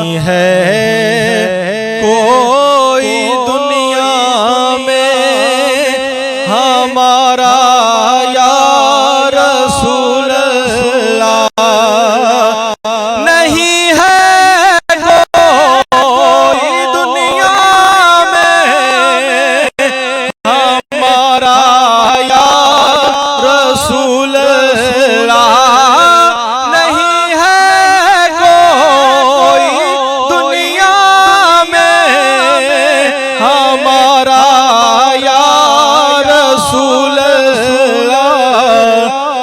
नहीं है कोई दुनिया में हमारा या रसूल अल्लाह। नहीं है कोई दुनिया में हमारा या रसूल अल्लाह। नहीं है कोई दुनिया में हमारा या रसूल अल्लाह।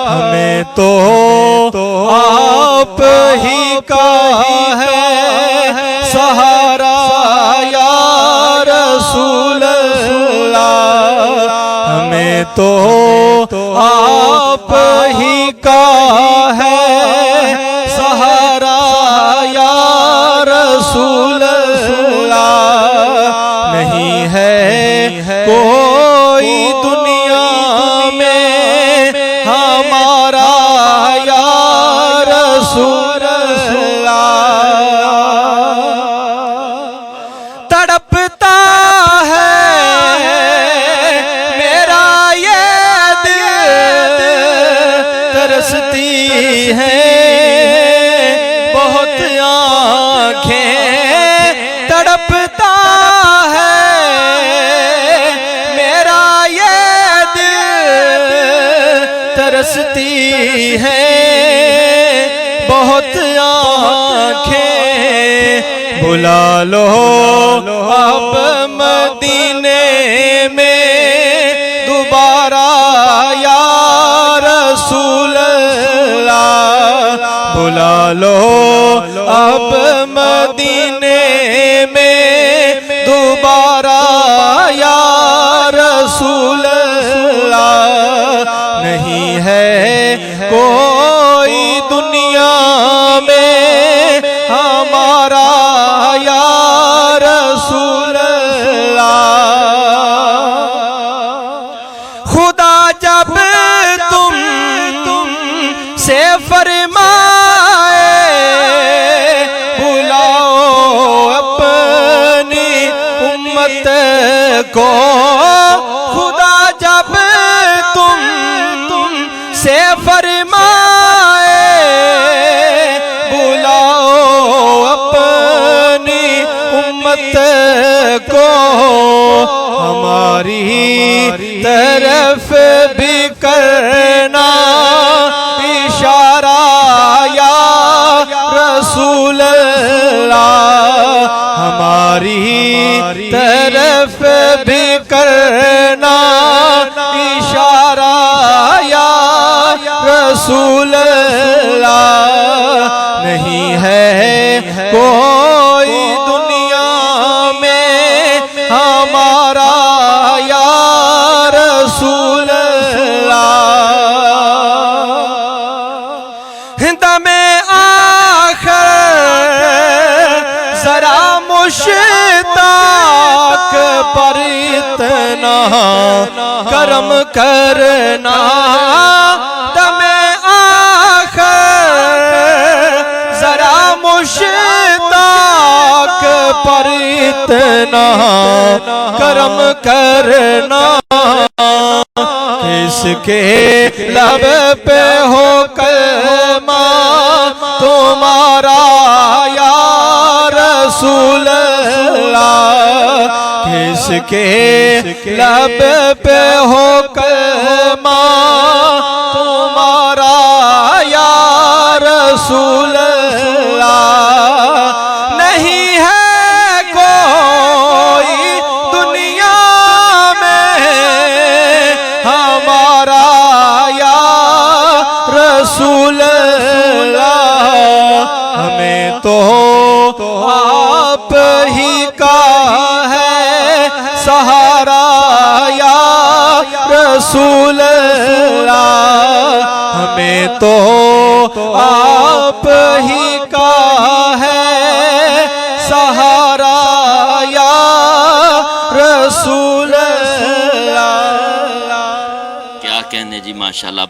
हमें तो आप ही का है सहारा या रसूल अल्लाह। हमें तो आप ही का है सहारा या रसूल अल्लाह। नहीं है कोई दुनिया में हमारा या रसूल अल्लाह। तड़पता है मेरा ये दिल, तरसती है बहुत आँखें। तड़पता है मेरा ये दिल, तरसती है बहुत आँखें। बुला लो अब मदीने में दोबारा या रसूल अल्लाह। बुला लो अब मदीने में दोबारा या रसूल अल्लाह। नहीं है कोई दुनिया में हमारा या रसूल अल्लाह। खुदा जब तुम से फरमाए बुलाओ अपनी उम्मत को। खुदा जब तुम से फरमाए बुलाओ अपनी उम्मत को। हमारी तरफ भी करना इशारा या रसूल अल्लाह। हमारी तरफ भी करना इशारा या रसूल अल्लाह। नहीं है कोई दुनिया में हमारा या रसूल अल्लाह। दमे आखिर जरा मुश्ताक पर इतना करम करना। दमे आखिर जरा मुश्ताक पर इतना करम करना। इसके लब पे हो कलमा तुम्हारा या रसूल अल्लाह। किसके लब पे हो कलमा तुम्हारा या रसूल अल्लाह। नहीं है कोई दुनिया में हमारा या रसूल अल्लाह। हमें तो आप ही का है सहारा या रसूल अल्लाह। हमें तो आप ही का है सहारा या रसूल अल्लाह। क्या कहने जी, माशाल्लाह।